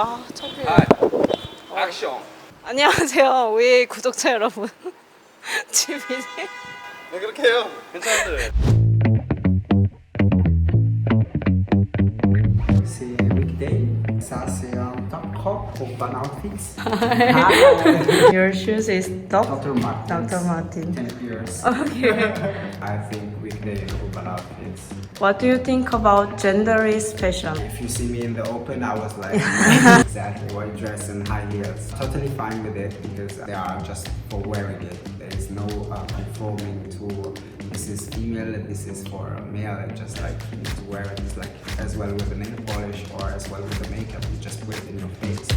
아, 창피해. 액션. 안녕하세요. 우리 구독자 여러분. 지민이. 네, 그렇게 해요. 괜찮은데. C'est weekday, ça c'est un top crop pour Van Outfits. Your shoes is Dr. Martens. Dr. Martin. 10 years. Okay. I think weekday for Van Outfits. What do you think about gender is fashion? If you see me in the open, I was like, exactly, white dress and high heels. Totally fine with it because they are just for wearing it. There is no conforming to this is female and this is for a male. And just like you need to wear it like as well with the nail polish or as well with the makeup. You just put it in your face.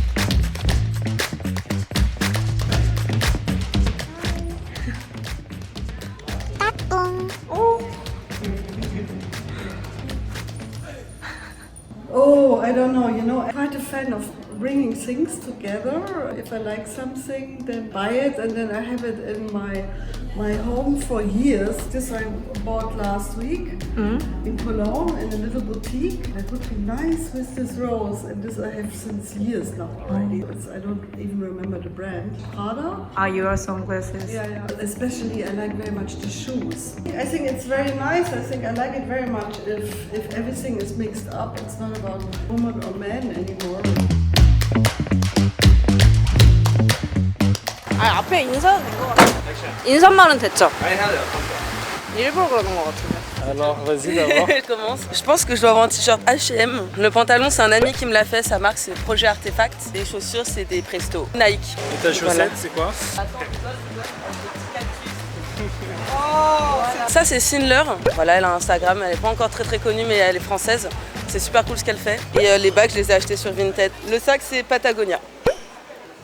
Oh, I don't know, I'm quite a fan of bringing things together. If I like something, then buy it and then I have it in my home for years. This I bought last week in Cologne in a little boutique. It would be nice with this rose and this I have since years now already. I don't even remember the brand. Prada? Are your sunglasses? Yeah. Especially I like very much the shoes. I think it's very nice. I think I like it very much if everything is mixed up. It's not about woman or man anymore. 아, 앞에 인사도 된 것 같아요. 인사말은 됐죠? 많이 해야 돼요. 일부러 그러는 것 같은데. Alors, vas-y d'abord. Elle commence. Je pense que je dois avoir un t-shirt H&M. Le pantalon, c'est un ami qui me l'a fait. Sa marque, c'est Projet Artefact. Les chaussures, c'est des Presto. Nike. Et ta chaussette, Voilà. c'est quoi? Ça, c'est Sindler. Voilà, elle a un Instagram. Elle n'est pas encore très connue, mais elle est française. C'est super cool ce qu'elle fait. Et les bagues, je les ai achetés sur Vinted. Le sac, c'est Patagonia.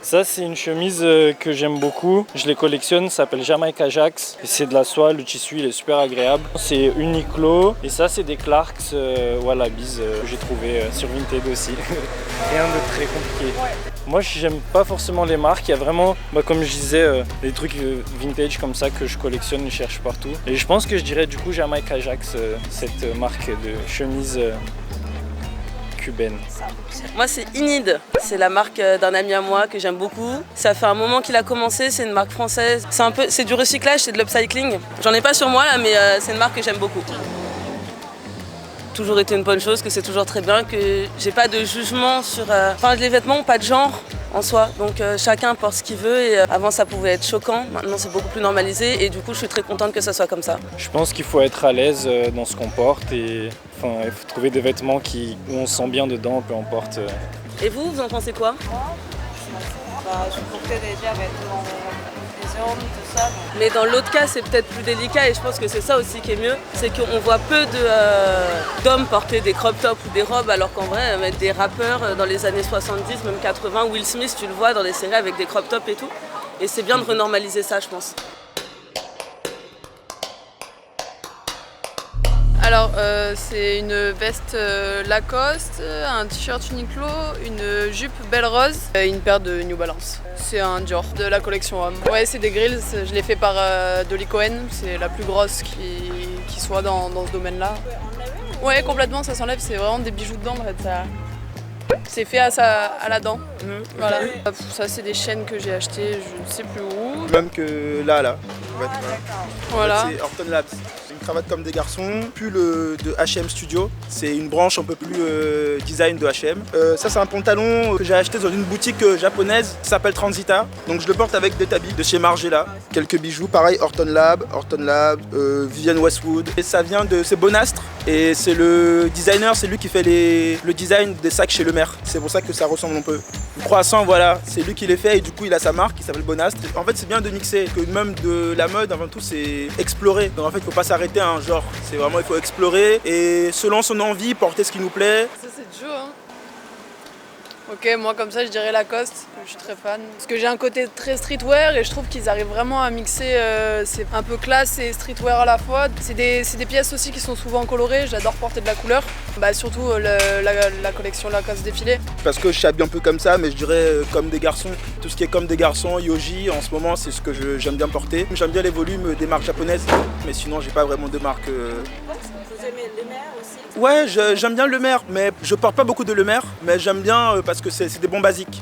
Ça, c'est une chemise que j'aime beaucoup. Je les collectionne, ça s'appelle Jamaica Ajax. Et c'est de la soie, le tissu il est super agréable. C'est Uniqlo. Et ça, c'est des Clarks Wallabies que j'ai trouvé sur Vinted aussi. Rien de très compliqué. Moi, j'aime pas forcément les marques. Il y a vraiment, comme je disais, des trucs vintage comme ça que je collectionne et cherche partout. Et je pense que je dirais du coup Jamaica Ajax, cette marque de chemise cubaine. Moi, c'est Inid. C'est la marque d'un ami à moi que j'aime beaucoup. Ça fait un moment qu'il a commencé. C'est une marque française. C'est du recyclage, c'est de l'upcycling. J'en ai pas sur moi là, mais c'est une marque que j'aime beaucoup. Toujours été une bonne chose, que c'est toujours très bien, que j'ai pas de jugement sur. Les vêtements n'ont pas de genre en soi, donc chacun porte ce qu'il veut. Et avant, ça pouvait être choquant. Maintenant, c'est beaucoup plus normalisé. Et du coup, je suis très contente que ça soit comme ça. Je pense qu'il faut être à l'aise dans ce qu'on porte et il faut trouver des vêtements où on se sent bien dedans, peu importe. Et vous en pensez quoi? Je portais déjà vêtements des hommes, tout ça. Mais dans l'autre cas, c'est peut-être plus délicat et je pense que c'est ça aussi qui est mieux. C'est qu'on voit peu d'hommes porter des crop tops ou des robes, alors qu'en vrai, mettre des rappeurs dans les années 70, même 80, Will Smith, tu le vois dans les séries avec des crop tops et tout. Et c'est bien de renormaliser ça, je pense. Alors, c'est une veste Lacoste, un t-shirt Uniqlo, une jupe Belle Rose et une paire de New Balance. C'est un Dior de la collection homme. Ouais, c'est des grills, je l'ai fait par Dolly Cohen, c'est la plus grosse qui soit dans ce domaine-là. Ouais, complètement, ça s'enlève, c'est vraiment des bijoux dedans en fait. C'est fait à la dent. Voilà. Ça, c'est des chaînes que j'ai achetées, je ne sais plus où. Même que là. Voilà. C'est Horton Labs. C'est une cravate comme des garçons. Pull de H&M Studio. C'est une branche un peu plus design de H&M. Ça, c'est un pantalon que j'ai acheté dans une boutique japonaise qui s'appelle Transita. Donc je le porte avec des tabis de chez Margiela. Quelques bijoux, pareil, Horton Labs, Vivienne Westwood. Et ça vient c'est Bonastre. Et c'est le designer, c'est lui qui fait le design des sacs chez Le Maire. C'est pour ça que ça ressemble un peu. Le croissant, voilà, c'est lui qui les fait et du coup il a sa marque qui s'appelle Bonastre. En fait, c'est bien de mixer, que même de la mode, avant tout, c'est explorer. Donc en fait, il ne faut pas s'arrêter à un genre. C'est vraiment, il faut explorer et selon son envie, porter ce qui nous plaît. Ça, c'est Joe, hein. Ok, moi comme ça je dirais Lacoste, je suis très fan. Parce que j'ai un côté très streetwear et je trouve qu'ils arrivent vraiment à mixer, c'est un peu classe et streetwear à la fois. C'est des pièces aussi qui sont souvent colorées, j'adore porter de la couleur. Surtout la collection Lacoste défilée. Parce que je suis habillé un peu comme ça, mais je dirais comme des garçons. Tout ce qui est comme des garçons, Yoji, en ce moment c'est ce que j'aime bien porter. J'aime bien les volumes des marques japonaises, mais sinon j'ai pas vraiment de marque. Vous aimez les mers aussi? Ouais, j'aime bien Le Maire, mais je porte pas beaucoup de Le Maire, mais j'aime bien parce que c'est des bons basiques.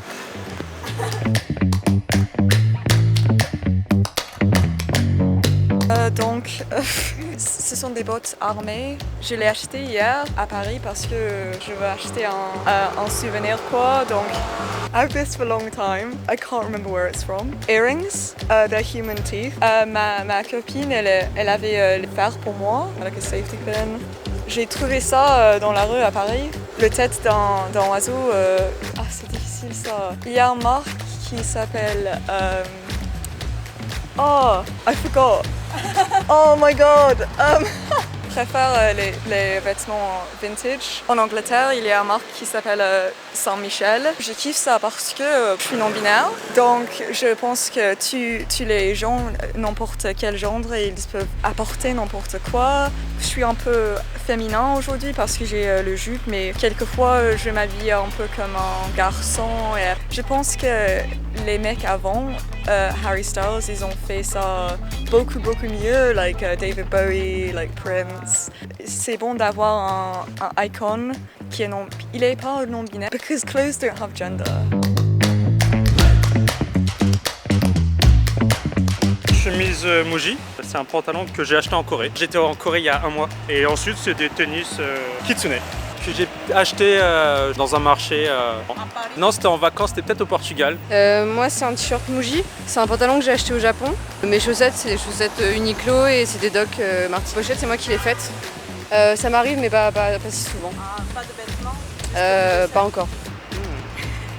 Ce sont des bottes armées. Je l'ai acheté hier à Paris parce que je veux acheter un souvenir quoi. Donc, I've this for a long time. I can't remember where it's from. Earrings, they're human teeth. Ma copine, elle avait le fer pour moi, like a safety pin. J'ai trouvé ça dans la rue à Paris. Le tête d'un oiseau. C'est difficile ça. Il y a une marque qui s'appelle. I forgot. Oh my god! Je préfère les vêtements vintage. En Angleterre, il y a une marque qui s'appelle Saint-Michel. Je kiffe ça parce que je suis non-binaire. Donc, je pense que tous les gens, n'importe quel genre, ils peuvent apporter n'importe quoi. Je suis un peu féminin aujourd'hui parce que j'ai le jupe, mais quelquefois, je m'habille un peu comme un garçon. Et je pense que les mecs avant, Harry Styles, ils ont fait ça beaucoup mieux, like David Bowie, like Prince. C'est bon d'avoir un icon qui est il est pas non-binaire, because clothes don't have gender. Chemise Muji, c'est un pantalon que j'ai acheté en Corée. J'étais en Corée il y a un mois et ensuite c'est des tennis Kitsune. Que j'ai acheté dans un marché. Non, c'était en vacances, c'était peut-être au Portugal. Moi, c'est un t-shirt Muji. C'est un pantalon que j'ai acheté au Japon. Mes chaussettes, c'est des chaussettes Uniqlo et c'est des docks Marty Pochette. C'est moi qui les faites. Ça m'arrive, mais pas si souvent. Pas de vêtements? Pas encore.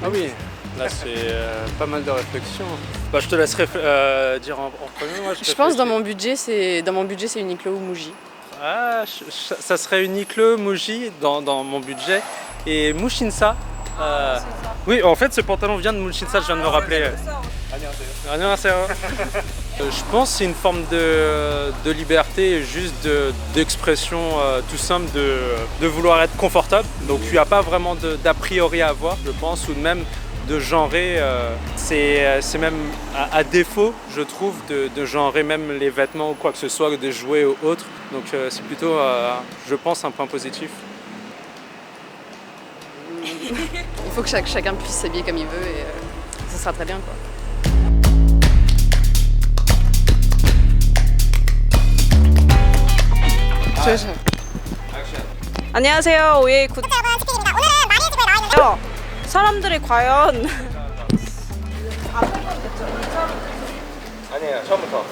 Ah oui, là c'est pas mal de réflexion. Bah, je te laisserai dire en premier. Moi, Je pense dans mon budget, c'est Uniqlo ou Muji. Ah, ça serait Uniqlo, Muji dans mon budget. Et Mushinsa. Oui, en fait, ce pantalon vient de Mushinsa, je viens de me rappeler. Je pense que c'est une forme de liberté, juste d'expression tout simple de vouloir être confortable. Donc il n'y a pas vraiment d'a priori à avoir, je pense, ou même de genrer. C'est même à défaut, je trouve, de genrer même les vêtements ou quoi que ce soit, des jouets ou autres. Donc c'est plutôt, je pense, un point positif. Il faut que chacun puisse s'habiller comme il veut et ça sera très bien, quoi. 안녕하세요, 오예이 굿. 사람들이 과연 아니에요, 처음부터.